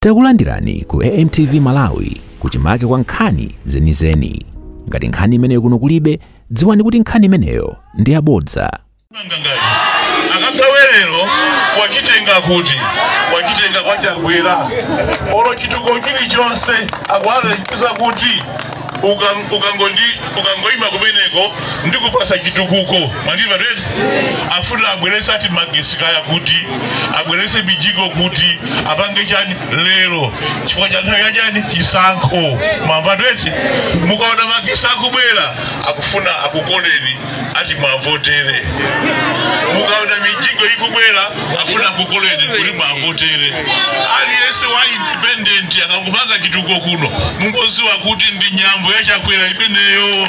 Takulandirani ku AMTV Malawi kuchimake kwa nkhani zenizeni. Ngati nkhani imeneyo kuno kulibe, dziwani kuti nkhani imeneyo ndi abodza. Akagawerero wachitenga kuti wachitenga kwachagwera olo chituko chili chonse akwalekeza kuti ukangoima kumeneko ndikupasa chitukuko mandiva tete afuna abwerese ati magesi kaya kuti abwerese bijiko kuti apange chani lero chifukwa cha nthawi chani chisankho mwamva tete mukaona magesi akubwera akufuna akukoleni ati mwavotere mukaona mijiko ikubwera afuna kukoleni kuli mwavotere aliyense wa independent akangupanga chituko kuno mungoziwa kuti ndi nyambo yachakwera imeneyo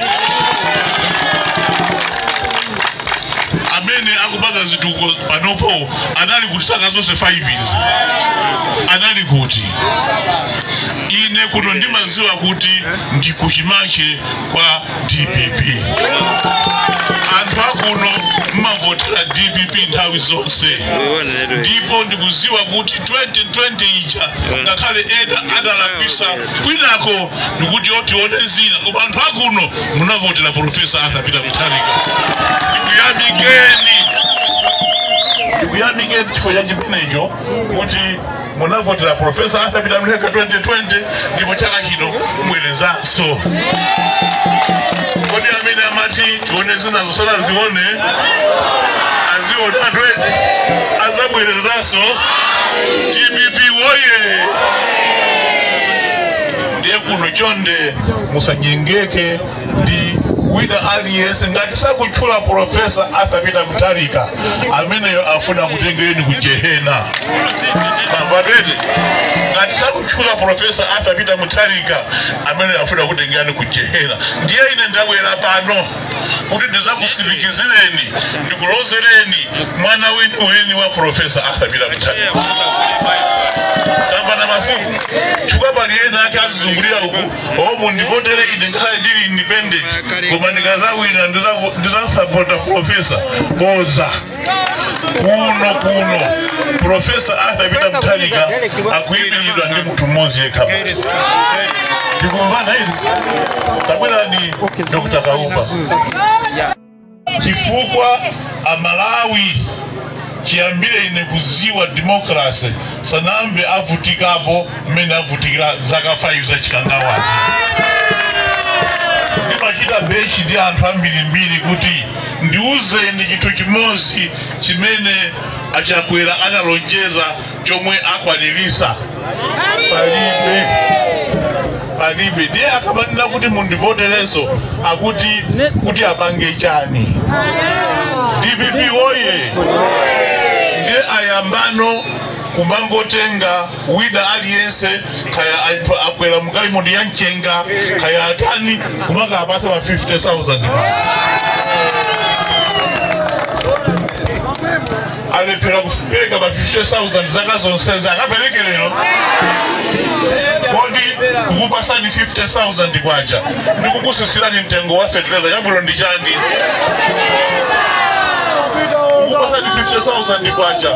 amene akupanga zituko panopo anali kuti saka zonse 5 izi anali kuti ine kuno ndimaziwa kuti ndikuchimache kwa DPP anthu akuno mmavotera DPP nthawi zonse ndipo ndikuziwa kuti 2020 ija ngakhale ena adalambisa kwinako ndikuti otione zina koma anthu akuno munavotera Professor Arthur Peter Mutharika. Ndikuyamikeni chifukwa cha chimenecho kuti munavotera Professor Arthur Peter Mutharika 2020 ndipo chaka chino mubwerezanso. Kodi amene amati tione zina zosala zione azione atwete azabwerezanso DPP woye. Ndiye kuno chonde musanyengeke ndi wina aliyense ngati sakutchula Professor Arthur Peter Mutharika ameneyo afuna kutengeni ku Jehena. Mabadete ngati sakutchula Professor Arthur Peter Mutharika ameneyo afuna kutengeni ku Jehena. Ndiye ine ndabwera pano kuti ndizakusimikizireni ndikulozereni mwana weni wa Professor Arthur Peter Mutharika. Kapana mafumu chukwa pali ena ake azizungulira uku omu ndivotere ine ngakhale ndili independent koma ndikazawina ndizasapota Professor boza kuno Professor Arthur Peter Mutharika akuyimiridwa ndi munthu mmodzi yekha. Ndikumvana hizi tabwera ni Dr. Kaupa chifukwa Amalawi chiyambire ine kuziwa demokrasi sanambe avutikapo mmene avutikira zaka 5 za chikangawazi. Ndimachita beshi ndi anthu ambirimbiri kuti ndiuzeni chinthu chimodzi chimene achakwera analonjeza chomwe akwanirisa. Palibe ndiye akamanena kuti mundivotereso akuti kuti apange chani. DPP woye ndiye ayambano kumangotenga wina aliyense kaya akwera mugalimondi ya mchenga kaya atani kumanga apasa ma 50,000 alepera kupereka ma 50,000 zaka zonse akapereke lero kodi kukupasani 50,000 kwacha ndikukusisirani mtengo wa fertilizer yabwino ndi chani kukupasani 50,000 kwacha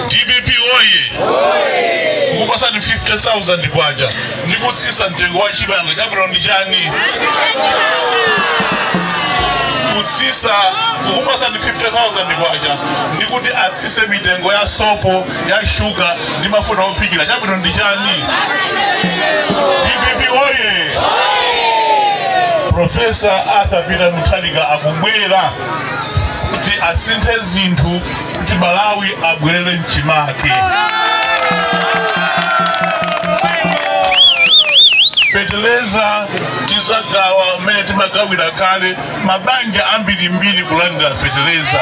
DPP oye kukupasani 50,000 kwacha ndikutsisa mtengo wa chibanga chabwino ndi chani kutsisa kukupasani 50,000 kwacha ndikuti atsise mitengo ya sopo ya shuga ndi mafuta opikira chabwino ndi chani. DPP oye Professor Arthur Peter Mutharika akubwera kuti asinthe zinthu kuti Malawi abwerere mchimake. Fertilizer tizagawa mmene timagawira kale mabanja ambirimbiri kulandira fertilizer.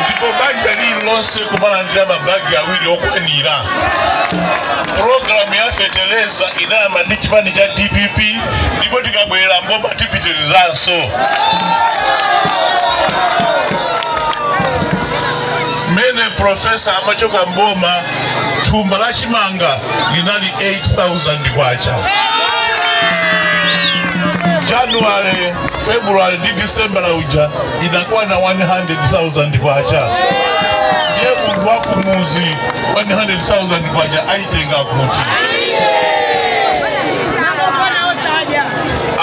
Ndipo banja lililonse kumalandira mabagi awiri okwanira. Programu ya fertilizer inayamba ndi chipani cha DPP ndipo tikabwera mbomba tipitirizanso. Mene Professor amachoka mboma thumba la chimanga linali 8,000 kwacha. January February ndi December la uja inakuwa na 100,000 kwacha. Ndiye mundu wakumuzi 100,000 kwacha aitenga kuti.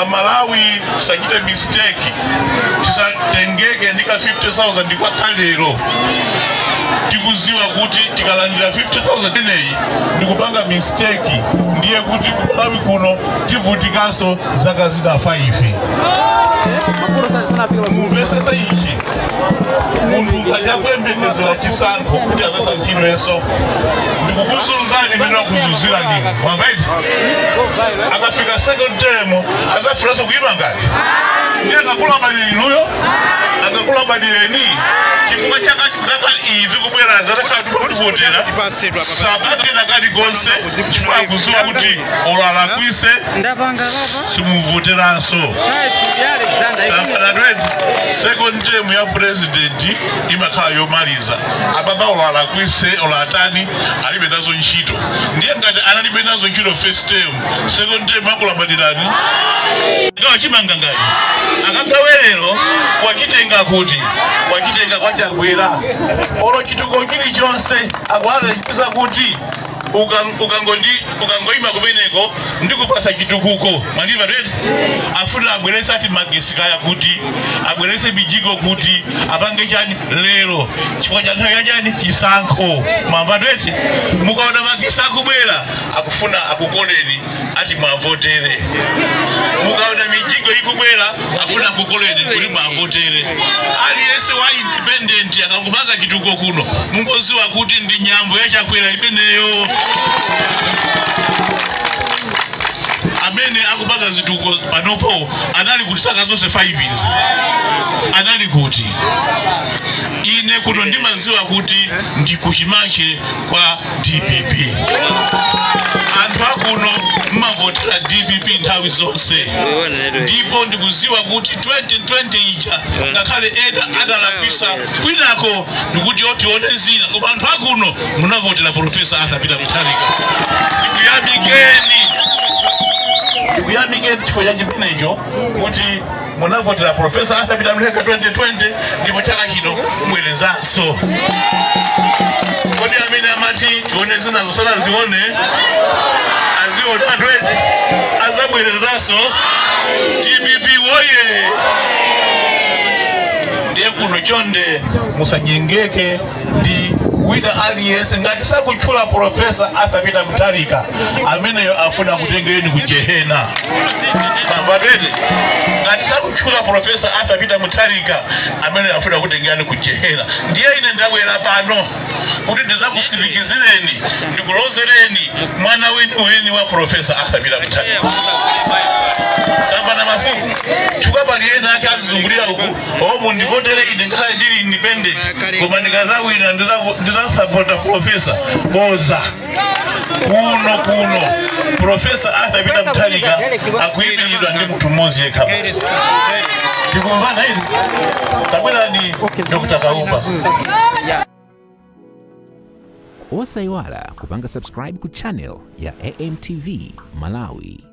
Amalawi sakite mistake. Tisatengeke ndika 50,000 kwa kalero. Tikuziwa kuti tikalandira 50,000 ineyi ndikupanga mistake. Ndiye kuti Malawi kuno tivutikaso zaka zita 5. Mupesesa ichi mundu achakwembekezera chisankho kuti azasankhidwenso ndikukuzunzani mene wakuzuzira nini wamvaiti akafika second term azafuranso kuima ngati ndiye akakula badilinuyo akakula badileni chifukwa chaka zaka izi kubwera zatakatuvotera sabazina kali konse chifukwa kuzuwa kuti olalakwise simuvoteranso. Second term ya president imakhala yomaliza ababa olalakwise olatani alibe nazo ntchito ndiye ngati analibe nazo ntchito first term second term akulabadilani ngawa chimanga ngati akagawerero wachitenga kuti wachitenga kwachakwera olo chituko chili chonse akwalekisa kuti ukangoima kumeneko ndikupasa chitukuko mandiva redi afuna abwerese ati magesi kaya kuti abwerese bijiko kuti apange chani lero chifukwa cha nthawi yachani chisankho mwamva redi mukaona magesi akubwera akufuna akukoleni ati mwavotere mukaona mijiko ikubwera afuna akukoleni kuti mwavotere aliyense wa independent akangupanga chitukuko kuno mungoziwa kuti ndi nyambo yachakwera imeneyo. Amene akupanga zituko panopo anali kuti saka zonse 5 izi anali kuti ine kuno ndimaziwa kuti ndikuchimache kwa DPP anthu akuno mmavotera DPP nthawi zonse ndipo ndikuziwa kuti 2020 ija ngakhale eda adalakwisa kwinako ndikuti otione zina koma anthu akuno munavotera Professor Arthur Peter Mutharika. Ndikuyamikeni chifukwa cha chimenecho kuti munavotera Professor Arthur Peter Mutharika 2020 ndipo chaka chino mubwerezanso. Kodi amene amati tione zina zosala zione aziona atwete azabwerezanso DPP woye. Ndiye kuno chonde musanyengeke ndi wina aliyense ngati sakutchula Professor Arthur Peter Mutharika ameneyo afuna kutengereni ku Jehena. Mabadede ngati sakutchula Professor Arthur Peter Mutharika ameneyo afuna kutengerani ku Jehena. Ndiye ine ndabwera pano kuti ndizakusimikizireni ndikulozereni mwana weni wa Professor Arthur Peter Mutharika. Kambana mafumu chukapa liyena ake azizungulira uku omu ndivotere ine nkhale ndili independent koma ndikazawina ndizasapota Professor boza kuno Professor Arthur Peter Mutharika akuyibilidwa ndi mtu mmozi yekha. Ndikumvana hizi tabwera ni Dr. Kaumba. Osaiwala kupanga subscribe ku channel ya AMTV Malawi.